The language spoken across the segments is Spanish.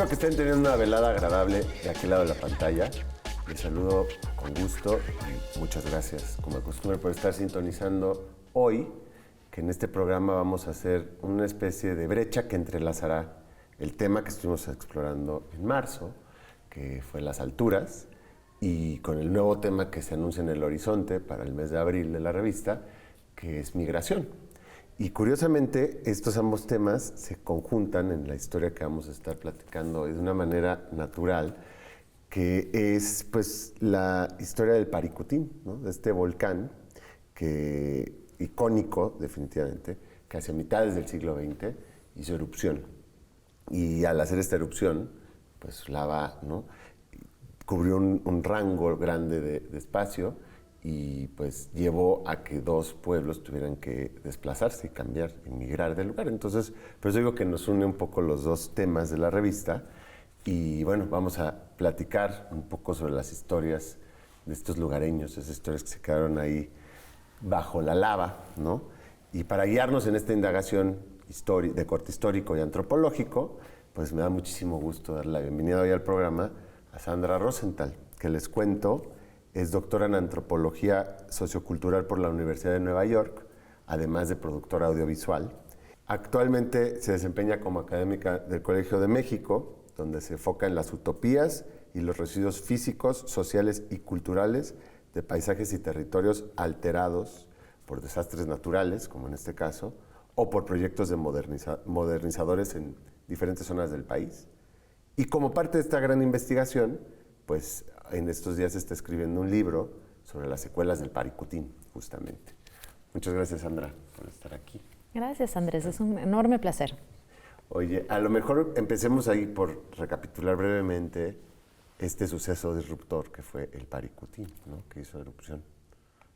que estén teniendo una velada agradable de aquel lado de la pantalla. Les saludo con gusto y muchas gracias, como de costumbre, por estar sintonizando hoy, que en este programa vamos a hacer una especie de brecha que entrelazará el tema que estuvimos explorando en marzo, que fue las alturas, y con el nuevo tema que se anuncia en el horizonte para el mes de abril de la revista, que es migración. Y curiosamente, estos ambos temas se conjuntan en la historia que vamos a estar platicando hoy de una manera natural, que es pues la historia del Paricutín, ¿no? De este volcán que, icónico definitivamente, que hacia mitades del siglo XX hizo erupción. Y al hacer esta erupción, pues lava, ¿no? Cubrió un rango grande de espacio y pues llevó a que dos pueblos tuvieran que desplazarse y cambiar, emigrar del lugar. Entonces, por eso digo que nos une un poco los dos temas de la revista. Y bueno, vamos a platicar un poco sobre las historias de estos lugareños, esas historias que se quedaron ahí bajo la lava, ¿no? Y para guiarnos en esta indagación de corte histórico y antropológico, pues me da muchísimo gusto dar la bienvenida hoy al programa a Sandra Rosenthal, que les cuento, es doctora en antropología sociocultural por la Universidad de Nueva York, además de productora audiovisual. Actualmente se desempeña como académica del Colegio de México, donde se enfoca en las utopías y los residuos físicos, sociales y culturales de paisajes y territorios alterados por desastres naturales, como en este caso, o por proyectos de modernizadores en diferentes zonas del país. Y como parte de esta gran investigación, pues en estos días se está escribiendo un libro sobre las secuelas del Paricutín, justamente. Muchas gracias, Sandra, por estar aquí. Gracias, Andrés, es un enorme placer. Oye, a lo mejor empecemos ahí por recapitular brevemente este suceso disruptor que fue el Paricutín, ¿no? Que hizo erupción.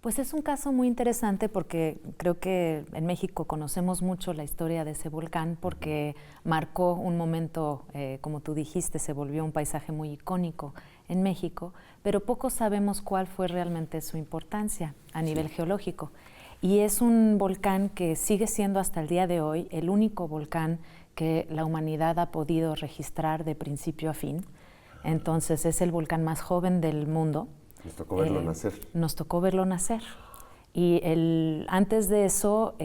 Pues es un caso muy interesante porque creo que en México conocemos mucho la historia de ese volcán porque marcó un momento, como tú dijiste, se volvió un paisaje muy icónico en México, pero poco sabemos cuál fue realmente su importancia a nivel geológico. Y es un volcán que sigue siendo hasta el día de hoy el único volcán que la humanidad ha podido registrar de principio a fin. Entonces es el volcán más joven del mundo. Nos tocó verlo nacer. Nos tocó verlo nacer. Y antes de eso,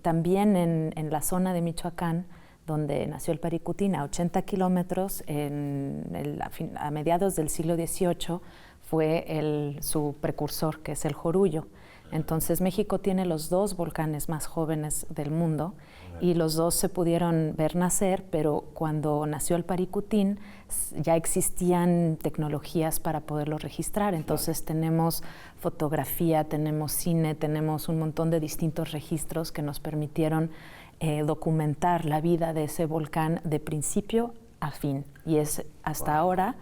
también en la zona de Michoacán, donde nació el Paricutín, a 80 kilómetros, a mediados del siglo XVIII, fue su precursor, que es el Jorullo. Entonces México tiene los dos volcanes más jóvenes del mundo y los dos se pudieron ver nacer, pero cuando nació el Paricutín ya existían tecnologías para poderlo registrar. Entonces tenemos fotografía, tenemos cine, tenemos un montón de distintos registros que nos permitieron documentar la vida de ese volcán de principio a fin. Y es hasta ahora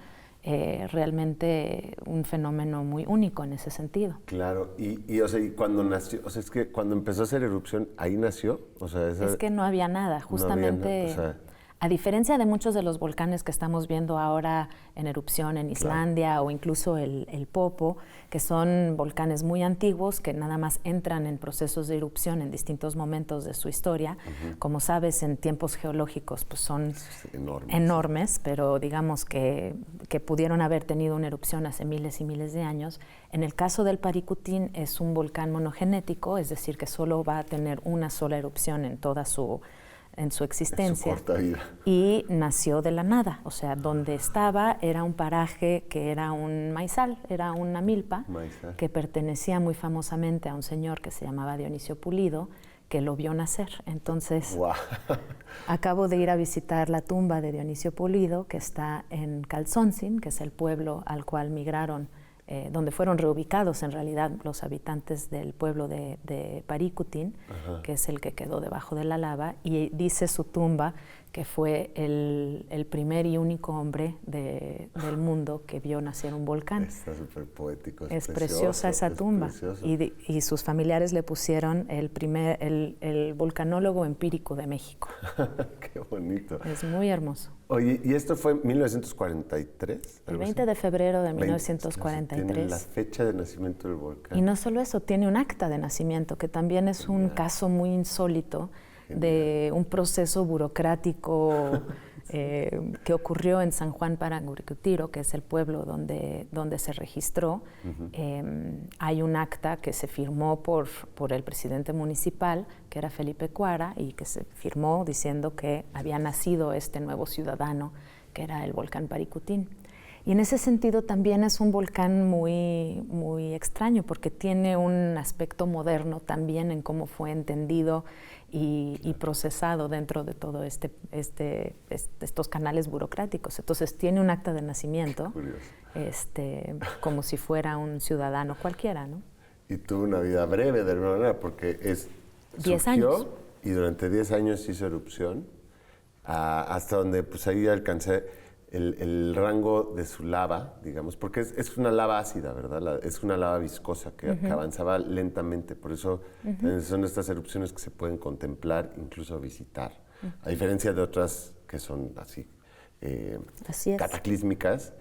realmente un fenómeno muy único en ese sentido. Claro, y cuando nació, o sea, es que cuando empezó a hacer erupción, ahí nació, o sea, es que no había nada, justamente, no había nada, o sea, a diferencia de muchos de los volcanes que estamos viendo ahora en erupción en Islandia, claro, o incluso el Popo, que son volcanes muy antiguos que nada más entran en procesos de erupción en distintos momentos de su historia. Como sabes, en tiempos geológicos pues son enormes, pero digamos que pudieron haber tenido una erupción hace miles y miles de años. En el caso del Paricutín es un volcán monogenético, es decir, que solo va a tener una sola erupción en su existencia, en su corta vida. Y nació de la nada, o sea, donde estaba era un paraje que era un maizal, era una milpa, que pertenecía muy famosamente a un señor que se llamaba Dionisio Pulido, que lo vio nacer. Entonces, acabo de ir a visitar la tumba de Dionisio Pulido, que está en Calzoncin, que es el pueblo al cual migraron, donde fueron reubicados en realidad los habitantes del pueblo de Paricutín, que es el que quedó debajo de la lava, y dice su tumba que fue el primer y único hombre del mundo que vio nacer un volcán. Está súper poético. Es preciosa esa tumba. Y sus familiares le pusieron el volcanólogo empírico de México. Qué bonito. Es muy hermoso. Oye, ¿y esto fue en 1943? El 20 de febrero de 1943. Tiene la fecha de nacimiento del volcán. Y no solo eso, tiene un acta de nacimiento, que también es un caso muy insólito. de un proceso burocrático que ocurrió en San Juan Paranguricutiro, que es el pueblo donde se registró. Hay un acta que se firmó por el presidente municipal, que era Felipe Cuara, y que se firmó diciendo que había nacido este nuevo ciudadano, que era el volcán Paricutín. Y en ese sentido también es un volcán muy, muy extraño, porque tiene un aspecto moderno también en cómo fue entendido y procesado dentro de todo estos canales burocráticos. Entonces tiene un acta de nacimiento, como si fuera un ciudadano cualquiera, ¿no? Y tuvo una vida breve de alguna manera, porque 10 años. Y durante 10 años hizo erupción, hasta donde pues ahí alcancé el rango de su lava, digamos, porque es una lava ácida, ¿verdad? Es una lava viscosa que avanzaba lentamente, por eso son estas erupciones que se pueden contemplar, incluso visitar, a diferencia de otras que son así cataclísmicas,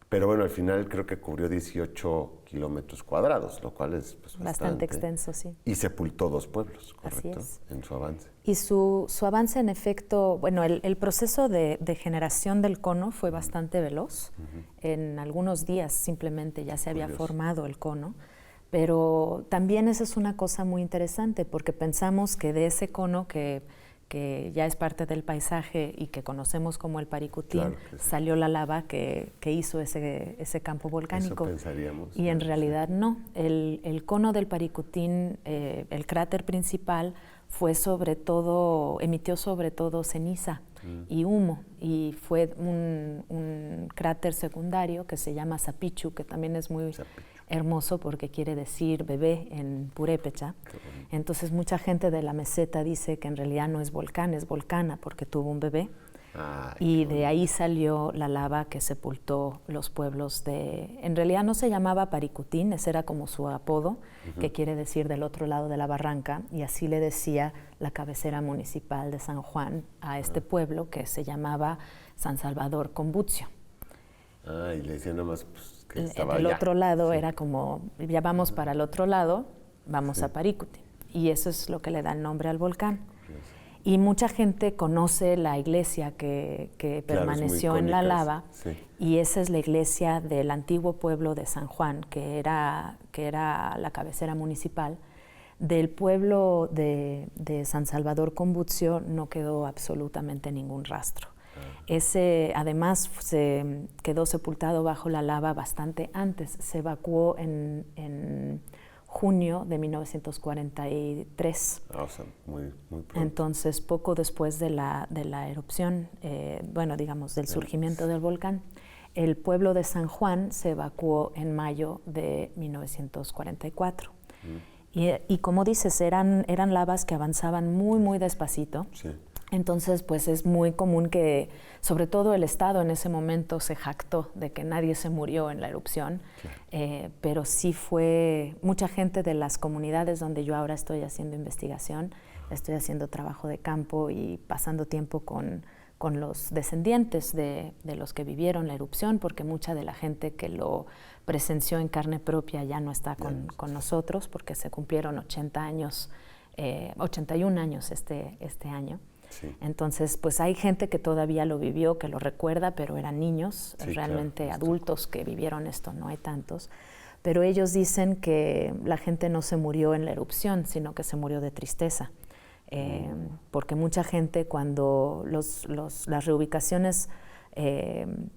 pero bueno, al final creo que cubrió 18 kilómetros cuadrados, lo cual es pues, bastante extenso, sí. Y sepultó 2 pueblos, ¿correcto? Así es. En su avance. Y su avance, en efecto, bueno, el proceso de generación del cono fue bastante veloz. En algunos días simplemente ya se había formado el cono, pero también esa es una cosa muy interesante, porque pensamos que de ese cono que ya es parte del paisaje y que conocemos como el Paricutín, claro sí. Salió la lava que hizo ese campo volcánico. Eso pensaríamos. Y en realidad no. El cono del Paricutín, el cráter principal, emitió sobre todo ceniza y humo, y fue un cráter secundario que se llama Zapichu, que también es muy hermoso porque quiere decir bebé en purépecha. Entonces mucha gente de la meseta dice que en realidad no es volcán, es volcana porque tuvo un bebé. Y de ahí salió la lava que sepultó los pueblos en realidad no se llamaba Paricutín, ese era como su apodo, que quiere decir del otro lado de la barranca, y así le decía la cabecera municipal de San Juan a este pueblo, que se llamaba San Salvador Combucio. Y le decían nada más pues, que estaba el allá. Otro lado era como, ya vamos para el otro lado, vamos a Paricutín, y eso es lo que le da el nombre al volcán. Y mucha gente conoce la iglesia que permaneció en la lava, y esa es la iglesia del antiguo pueblo de San Juan, que era la cabecera municipal. Del pueblo de San Salvador Combucio no quedó absolutamente ningún rastro. Ese además se quedó sepultado bajo la lava bastante antes, se evacuó en junio de 1943. O sea, muy pronto. Entonces, poco después de la erupción, del surgimiento del volcán, el pueblo de San Juan se evacuó en mayo de 1944. Y como dices, eran lavas que avanzaban muy, muy despacito. Sí. Entonces, pues es muy común que, sobre todo el Estado en ese momento se jactó de que nadie se murió en la erupción, pero sí fue mucha gente de las comunidades donde yo ahora estoy haciendo investigación, estoy haciendo trabajo de campo y pasando tiempo con los descendientes de los que vivieron la erupción, porque mucha de la gente que lo presenció en carne propia ya no está con nosotros, porque se cumplieron 81 años este año. Sí. Entonces, pues hay gente que todavía lo vivió, que lo recuerda, pero eran niños, realmente adultos que vivieron esto, no hay tantos. Pero ellos dicen que la gente no se murió en la erupción, sino que se murió de tristeza. Porque mucha gente, cuando las reubicaciones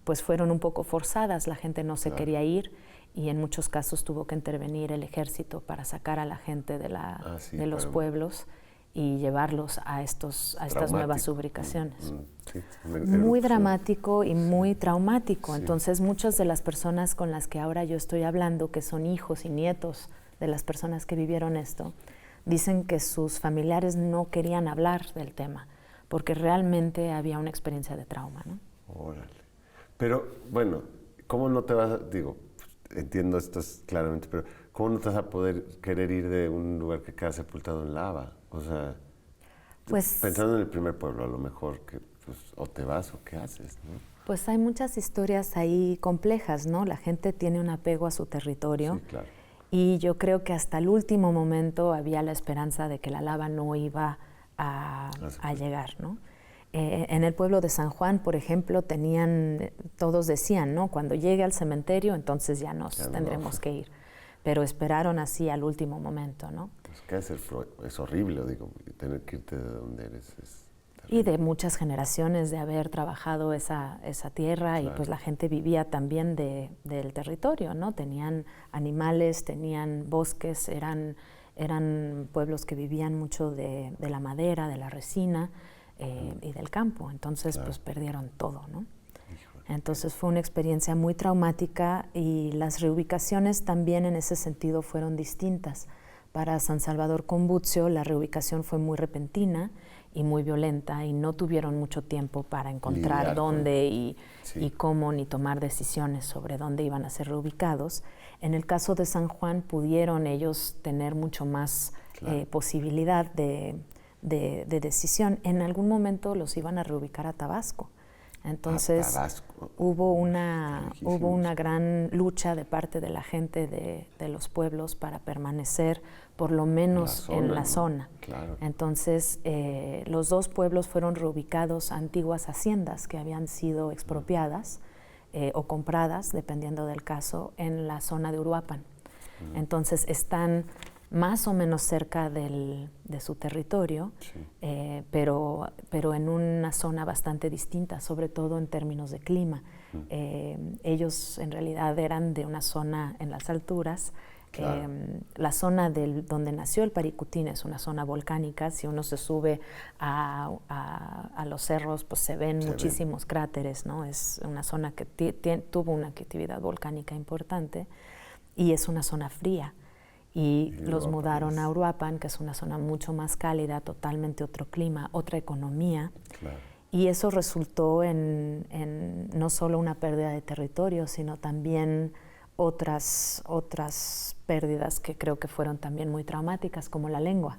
pues fueron un poco forzadas, la gente no se quería ir, y en muchos casos tuvo que intervenir el ejército para sacar a la gente de los pueblos y llevarlos a estas nuevas ubicaciones. Muy dramático y muy traumático. Sí. Entonces, muchas de las personas con las que ahora yo estoy hablando, que son hijos y nietos de las personas que vivieron esto, dicen que sus familiares no querían hablar del tema, porque realmente había una experiencia de trauma, ¿no? Órale. Pero, bueno, ¿cómo no te vas a...? Entiendo esto claramente, pero ¿cómo no te vas a poder querer ir de un lugar que queda sepultado en lava? O sea, pues, pensando en el primer pueblo, a lo mejor, que pues, o te vas o qué haces, ¿no? Pues hay muchas historias ahí complejas, ¿no? La gente tiene un apego a su territorio. Sí, claro. Y yo creo que hasta el último momento había la esperanza de que la lava no iba a llegar, ¿no? En el pueblo de San Juan, por ejemplo, todos decían, ¿no? Cuando llegue al cementerio, entonces ya tendremos que ir. Pero esperaron así al último momento, ¿no? Pues es horrible, digo, tener que irte de donde eres. Y de muchas generaciones de haber trabajado esa tierra, claro. Y pues la gente vivía también del territorio, ¿no? Tenían animales, tenían bosques, eran pueblos que vivían mucho de la madera, de la resina y del campo. Entonces, claro. Pues perdieron todo, ¿no? Entonces fue una experiencia muy traumática y las reubicaciones también en ese sentido fueron distintas. Para San Salvador Combuzio la reubicación fue muy repentina y muy violenta y no tuvieron mucho tiempo para encontrar dónde y cómo, ni tomar decisiones sobre dónde iban a ser reubicados. En el caso de San Juan pudieron ellos tener mucho más posibilidad de decisión. En algún momento los iban a reubicar a Tabasco. Entonces hubo una gran lucha de parte de la gente de los pueblos para permanecer por lo menos en la zona. Claro. Entonces los dos pueblos fueron reubicados a antiguas haciendas que habían sido expropiadas o compradas, dependiendo del caso, en la zona de Uruapan. Entonces están más o menos cerca de su territorio, pero en una zona bastante distinta, sobre todo en términos de clima. Ellos en realidad eran de una zona en las alturas. Claro. La zona donde nació el Paricutín es una zona volcánica. Si uno se sube a los cerros, pues se ven muchísimos cráteres, ¿no? Es una zona que tuvo una actividad volcánica importante y es una zona fría. Y los mudaron a Uruapan, que es una zona mucho más cálida, totalmente otro clima, otra economía. Claro. Y eso resultó en no solo una pérdida de territorio, sino también otras pérdidas que creo que fueron también muy traumáticas, como la lengua.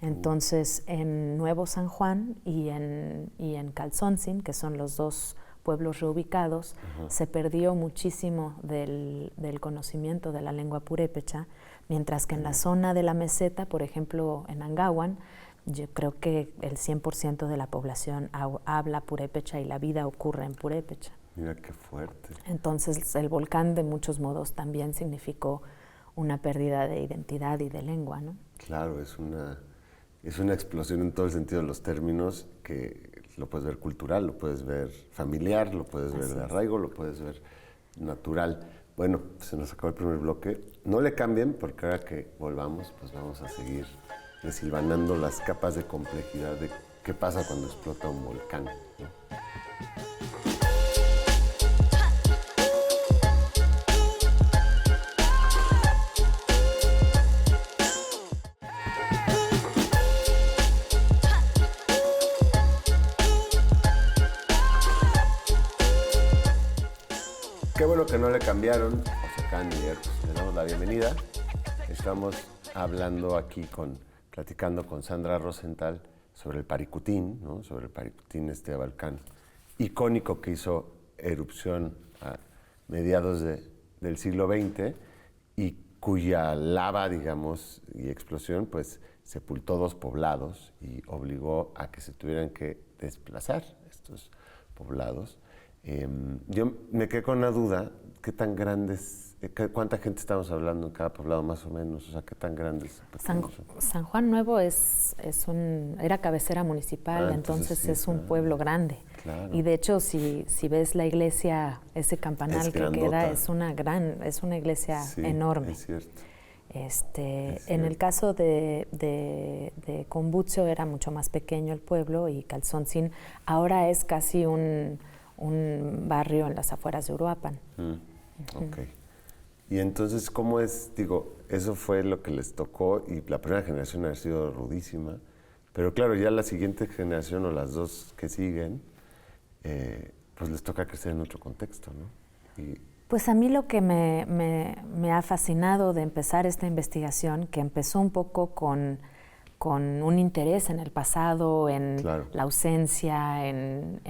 Entonces, en Nuevo San Juan y en Calzoncin, que son los dos pueblos reubicados, se perdió muchísimo del conocimiento de la lengua purépecha, mientras que en la zona de la meseta, por ejemplo, en Angahuan, yo creo que el 100% de la población habla purépecha y la vida ocurre en purépecha. Mira qué fuerte. Entonces, el volcán de muchos modos también significó una pérdida de identidad y de lengua, ¿no? Claro, es una explosión en todo el sentido de los términos, que lo puedes ver cultural, lo puedes ver familiar, lo puedes ver de arraigo, lo puedes ver natural. Bueno, se nos acabó el primer bloque. No le cambien, porque ahora que volvamos, pues vamos a seguir desilvanando las capas de complejidad de qué pasa cuando explota un volcán, ¿no? Qué bueno que no le cambiaron. O se acaban de llegar, pues le damos la bienvenida. Estamos hablando aquí platicando con Sandra Rosenthal sobre el Paricutín, ¿no? Sobre el Paricutín, este volcán icónico que hizo erupción a mediados del siglo XX y cuya lava, digamos, y explosión, pues sepultó 2 poblados y obligó a que se tuvieran que desplazar estos poblados. Yo me quedé con una duda, ¿qué tan grandes, cuánta gente estamos hablando en cada poblado más o menos? O sea, ¿qué tan grandes? San Juan Nuevo era cabecera municipal, entonces sí, es un pueblo grande. Claro. Y de hecho, si ves la iglesia, ese campanal que queda, es una iglesia enorme. Es cierto. En el caso de Combuzio era mucho más pequeño el pueblo, y Calzoncin ahora es casi un barrio en las afueras de Uruapan. Ok. Y entonces, ¿cómo es? Digo, eso fue lo que les tocó y la primera generación ha sido rudísima, pero claro, ya la siguiente generación o las 2 que siguen, pues les toca crecer en otro contexto, ¿no? Pues a mí lo que me ha fascinado de empezar esta investigación, que empezó un poco con un interés en el pasado, en la ausencia, en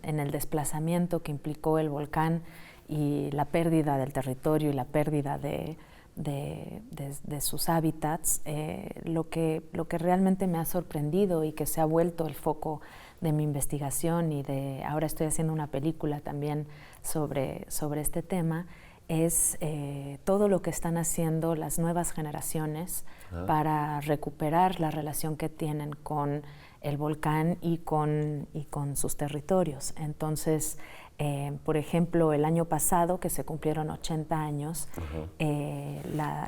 el desplazamiento que implicó el volcán y la pérdida del territorio y la pérdida de de sus hábitats. Lo que realmente me ha sorprendido y que se ha vuelto el foco de mi investigación y ahora estoy haciendo una película también sobre este tema, es todo lo que están haciendo las nuevas generaciones para recuperar la relación que tienen con el volcán y con sus territorios. Entonces, por ejemplo, el año pasado, que se cumplieron 80 años,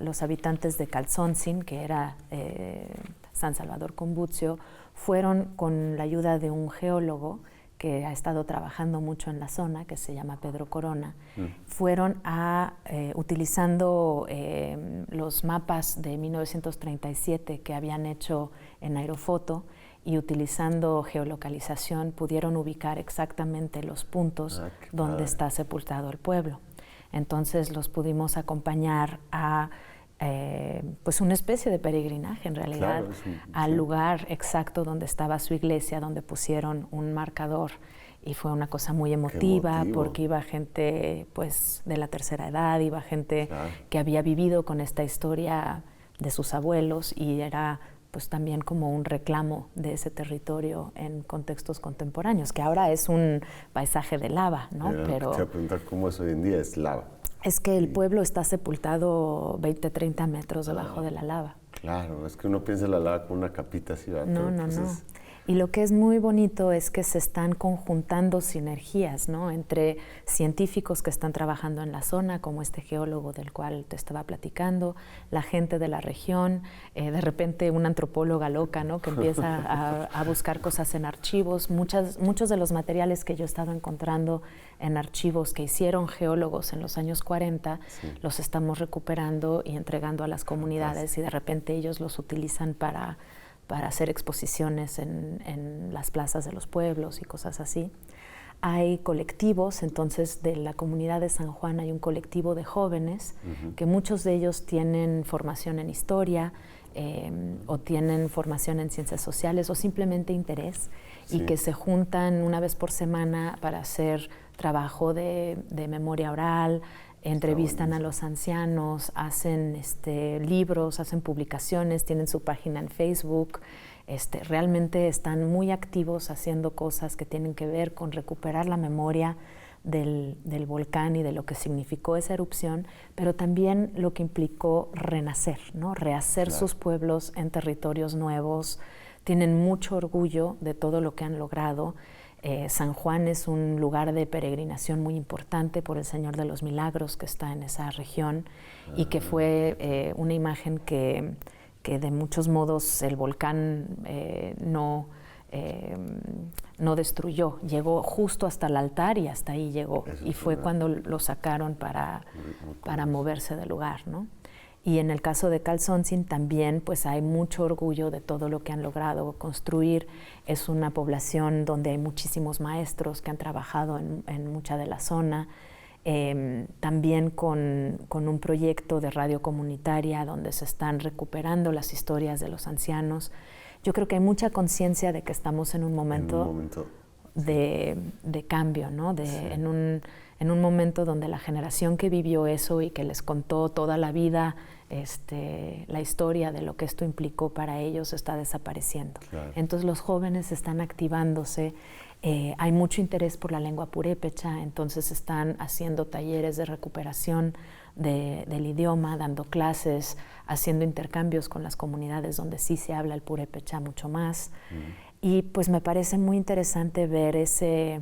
los habitantes de Calzoncin, que era San Salvador Combucio, fueron con la ayuda de un geólogo que ha estado trabajando mucho en la zona, que se llama Pedro Corona, fueron utilizando los mapas de 1937 que habían hecho en Aerofoto, y utilizando geolocalización pudieron ubicar exactamente los puntos donde está sepultado el pueblo. Entonces los pudimos acompañar a pues una especie de peregrinaje en realidad, al lugar exacto donde estaba su iglesia, donde pusieron un marcador, y fue una cosa muy emotiva porque iba gente pues de la tercera edad, iba gente que había vivido con esta historia de sus abuelos, y era pues también como un reclamo de ese territorio en contextos contemporáneos, que ahora es un paisaje de lava, ¿no? Pero te voy a preguntar cómo es hoy en día, es lava. Es que el pueblo está sepultado 20, 30 metros debajo de la lava. Claro, es que uno piensa en la lava como una capita así, ¿verdad? No. Y lo que es muy bonito es que se están conjuntando sinergias, ¿no?, entre científicos que están trabajando en la zona, como este geólogo del cual te estaba platicando, la gente de la región, de repente una antropóloga loca, ¿no?, que empieza a buscar cosas en archivos. Muchos de los materiales que yo he estado encontrando en archivos que hicieron geólogos en los años 40, los estamos recuperando y entregando a las comunidades, y de repente ellos los utilizan para hacer exposiciones en las plazas de los pueblos y cosas así. Hay colectivos, entonces de la comunidad de San Juan hay un colectivo de jóvenes que muchos de ellos tienen formación en historia o tienen formación en ciencias sociales o simplemente interés, y que se juntan una vez por semana para hacer trabajo de memoria oral, entrevistan a los ancianos, hacen libros, hacen publicaciones, tienen su página en Facebook. Realmente están muy activos haciendo cosas que tienen que ver con recuperar la memoria del volcán y de lo que significó esa erupción, pero también lo que implicó renacer, ¿no?, rehacer sus pueblos en territorios nuevos. Tienen mucho orgullo de todo lo que han logrado. San Juan es un lugar de peregrinación muy importante por el Señor de los Milagros, que está en esa región, y que fue una imagen que de muchos modos el volcán no destruyó. Llegó justo hasta el altar y hasta ahí llegó. Y fue cuando lo sacaron para moverse del lugar, ¿no? Y en el caso de Calzoncin también pues hay mucho orgullo de todo lo que han logrado construir. Es una población donde hay muchísimos maestros que han trabajado en mucha de la zona. También con un proyecto de radio comunitaria donde se están recuperando las historias de los ancianos. Yo creo que hay mucha conciencia de que estamos en un momento de cambio, ¿no? En un momento donde la generación que vivió eso y que les contó toda la vida la historia de lo que esto implicó para ellos está desapareciendo. Entonces los jóvenes están activándose. Hay mucho interés por la lengua purépecha, entonces están haciendo talleres de recuperación del idioma, dando clases, haciendo intercambios con las comunidades donde sí se habla el purépecha mucho más. Y pues me parece muy interesante ver ese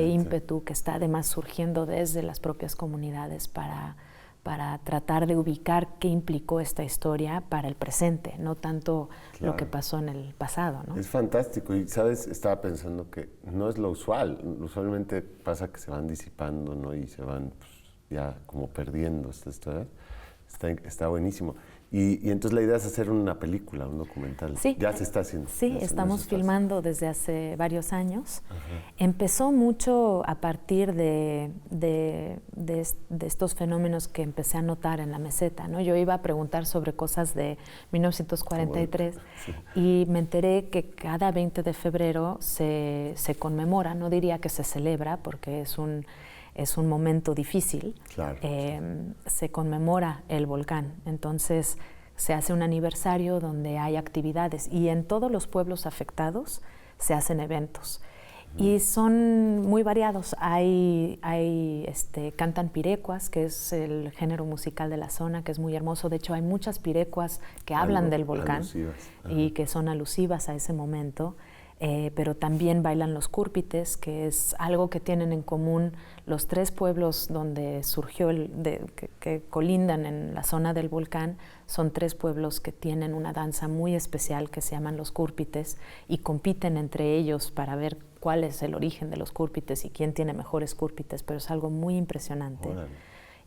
ímpetu que está además surgiendo desde las propias comunidades para tratar de ubicar qué implicó esta historia para el presente, no tanto lo que pasó en el pasado, ¿no? Es fantástico, y sabes, estaba pensando que no es lo usual. Usualmente pasa que se van disipando, ¿no?, y se van pues, ya como perdiendo esta historia. Está buenísimo. Y entonces la idea es hacer una película, un documental. Sí. Ya se está haciendo. Sí, estamos filmando desde hace varios años. Empezó mucho a partir de estos fenómenos que empecé a notar en la meseta, ¿no? Yo iba a preguntar sobre cosas de 1943 y me enteré que cada 20 de febrero se conmemora, no diría que se celebra porque es es un momento difícil, Claro. se conmemora el volcán. Entonces se hace un aniversario donde hay actividades y en todos los pueblos afectados se hacen eventos. Y son muy variados. Cantan pirecuas, que es el género musical de la zona, que es muy hermoso. De hecho, hay muchas pirecuas que hablan del volcán y que son alusivas a ese momento. Pero también bailan los cúrpites, que es algo que tienen en común los 3 pueblos donde surgió, que colindan en la zona del volcán. Son 3 pueblos que tienen una danza muy especial que se llaman los cúrpites y compiten entre ellos para ver cuál es el origen de los cúrpites y quién tiene mejores cúrpites, pero es algo muy impresionante. Órale.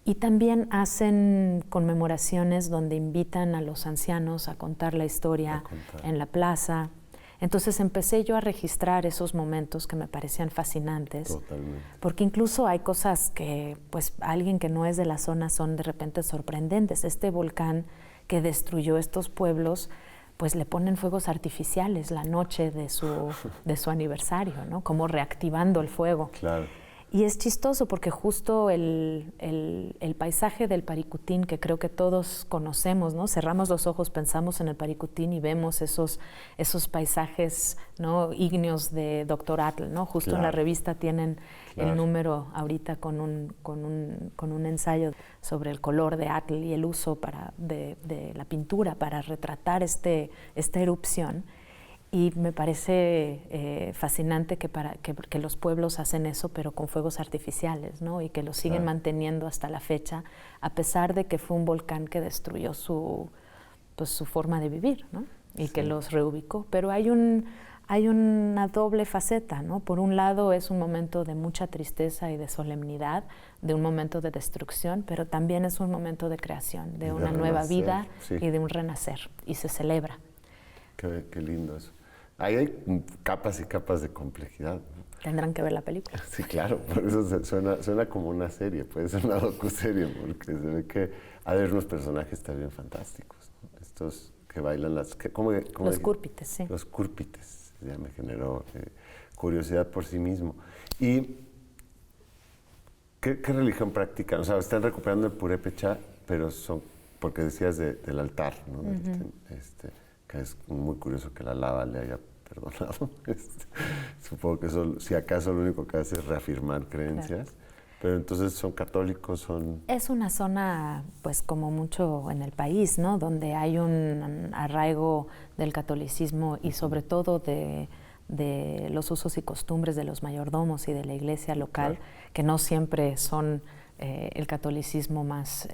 Y también hacen conmemoraciones donde invitan a los ancianos a contar la historia en la plaza. Entonces empecé yo a registrar esos momentos que me parecían fascinantes. Totalmente. Porque incluso hay cosas que, pues, alguien que no es de la zona son de repente sorprendentes. Este volcán que destruyó estos pueblos, pues le ponen fuegos artificiales la noche de su aniversario, ¿no? Como reactivando el fuego. Claro. Y es chistoso porque justo el paisaje del Paricutín, que creo que todos conocemos, ¿no? Cerramos los ojos, pensamos en el Paricutín y vemos esos paisajes, ¿no? Ígneos de Dr. Atl, ¿no? Justo en la revista tienen el número ahorita con un ensayo sobre el color de Atl y el uso de la pintura para retratar esta erupción. Y me parece fascinante que los pueblos hacen eso, pero con fuegos artificiales, ¿no? Y que lo siguen manteniendo hasta la fecha, a pesar de que fue un volcán que destruyó su forma de vivir, ¿no? Y que los reubicó. Pero hay una doble faceta, ¿no? Por un lado es un momento de mucha tristeza y de solemnidad, de un momento de destrucción, pero también es un momento de creación, de una nueva vida y de un renacer, y se celebra. Qué lindo eso. Ahí hay capas y capas de complejidad, ¿no? Tendrán que ver la película. Sí, claro, por eso suena como una serie, puede ser una docuserie, porque se ve que hay unos personajes también fantásticos, ¿no? Estos que bailan los cúrpites, sí. Los cúrpites, ya me generó curiosidad por sí mismo. ¿Y qué religión practican? O sea, están recuperando el purépecha, pero porque decías del altar, ¿no? Que es muy curioso que la lava le haya perdonado. Supongo que eso, si acaso, lo único que hace es reafirmar creencias. Claro. Pero entonces son católicos, Es una zona, pues como mucho en el país, ¿no? Donde hay un arraigo del catolicismo y sobre todo de los usos y costumbres de los mayordomos y de la iglesia local, que no siempre son el catolicismo más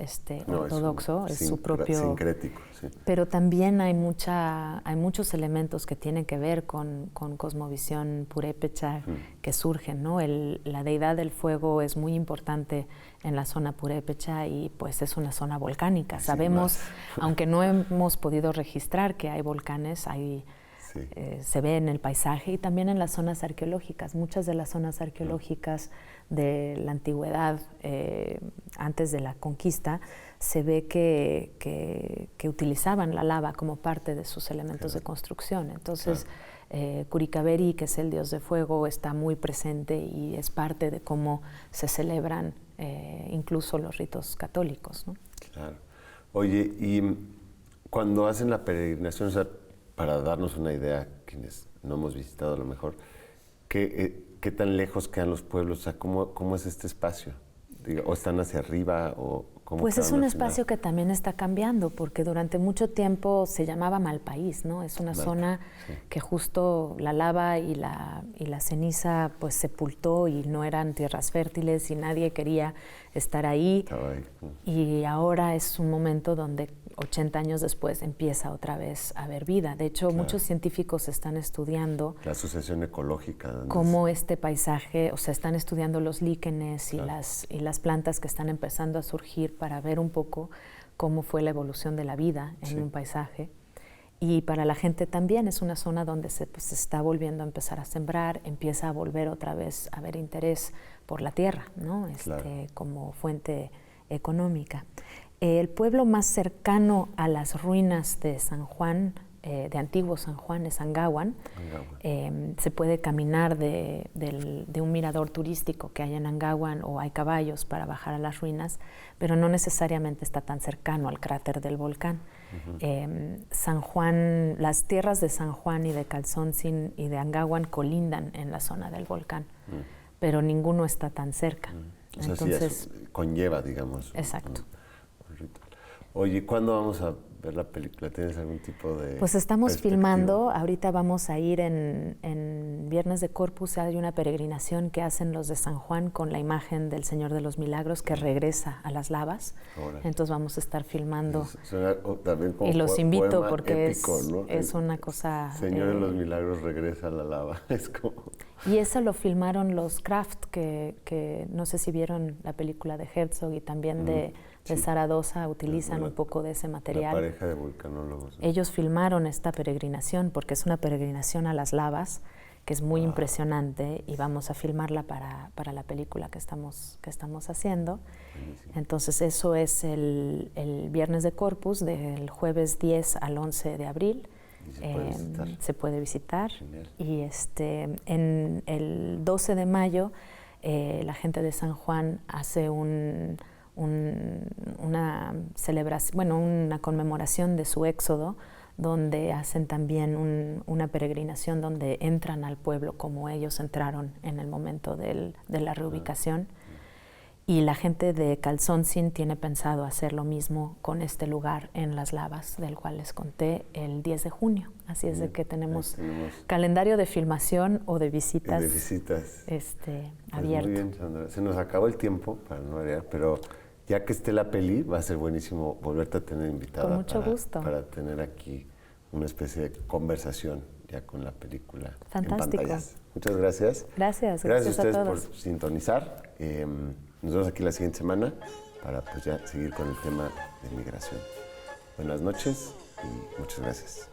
ortodoxo, es su propio sincrético, sí. Pero también hay muchos elementos que tienen que ver con cosmovisión purépecha que surgen, ¿no? La deidad del fuego es muy importante en la zona purépecha y pues es una zona volcánica. Sabemos, aunque no hemos podido registrar que hay volcanes, se ve en el paisaje y también en las zonas arqueológicas. Muchas de las zonas arqueológicas de la antigüedad, antes de la conquista, se ve que utilizaban la lava como parte de sus elementos de construcción. Entonces, Curicaveri, que es el dios de fuego, está muy presente y es parte de cómo se celebran incluso los ritos católicos, ¿no? Claro. Oye, y cuando hacen la peregrinación, o sea, para darnos una idea, quienes no hemos visitado a lo mejor, ¿qué tan lejos quedan los pueblos? O sea, ¿cómo es este espacio? ¿O están hacia arriba? O cómo pues es un espacio que también está cambiando, porque durante mucho tiempo se llamaba Malpaís, ¿no? Es una zona que justo la lava y la ceniza pues sepultó y no eran tierras fértiles y nadie quería estar ahí. Estaba ahí. Y ahora es un momento donde 80 años después empieza otra vez a haber vida. De hecho, muchos científicos están estudiando la asociación ecológica. Cómo este paisaje, o sea, están estudiando los líquenes y las plantas que están empezando a surgir para ver un poco cómo fue la evolución de la vida en un paisaje. Y para la gente también es una zona donde se está volviendo a empezar a sembrar, empieza a volver otra vez a haber interés por la tierra, ¿no? Como fuente económica. El pueblo más cercano a las ruinas de San Juan de antiguo San Juan, es Angahuan. Se puede caminar de un mirador turístico que hay en Angahuan, o hay caballos para bajar a las ruinas, pero no necesariamente está tan cercano al cráter del volcán. San Juan, las tierras de San Juan y de Calzoncin y de Angahuan colindan en la zona del volcán, pero ninguno está tan cerca. O sea, Entonces, sí, conlleva, digamos. Exacto. Un ritual. Oye, ¿cuándo vamos a ver la película? ¿Tienes algún tipo de pues estamos perspectiva? filmando, ahorita vamos a ir en Viernes de Corpus, hay una peregrinación que hacen los de San Juan con la imagen del Señor de los Milagros que regresa a las lavas. Órale. Entonces vamos a estar filmando. Suena también como Y los invito poema porque épico, ¿no? es una cosa... Señor de los Milagros regresa a la lava. Es como... Y eso lo filmaron los Kraft, que no sé si vieron la película de Herzog y también de Zaragoza, utilizan un poco de ese material. La pareja de vulcanólogos, ¿no? Ellos filmaron esta peregrinación porque es una peregrinación a las lavas que es muy impresionante, y vamos a filmarla para la película que estamos haciendo. Buenísimo. Entonces eso es el Viernes de Corpus, del jueves 10 al 11 de abril. Se puede visitar. Genial. Y en el 12 de mayo la gente de San Juan hace una celebración, bueno, una conmemoración de su éxodo, donde hacen también una peregrinación donde entran al pueblo como ellos entraron en el momento de la reubicación. Y la gente de Calzoncin tiene pensado hacer lo mismo con este lugar en las lavas, del cual les conté, el 10 de junio. Así es de que tenemos calendario de filmación o de visitas, abierto. Muy bien, Sandra. Se nos acabó el tiempo, para no variar, pero ya que esté la peli, va a ser buenísimo volverte a tener invitada. Con mucho gusto. Para tener aquí una especie de conversación ya con la película. Fantástico. En pantallas. Muchas gracias. Gracias a ustedes a todos por sintonizar. Nos vemos aquí la siguiente semana para pues ya seguir con el tema de migración. Buenas noches y muchas gracias.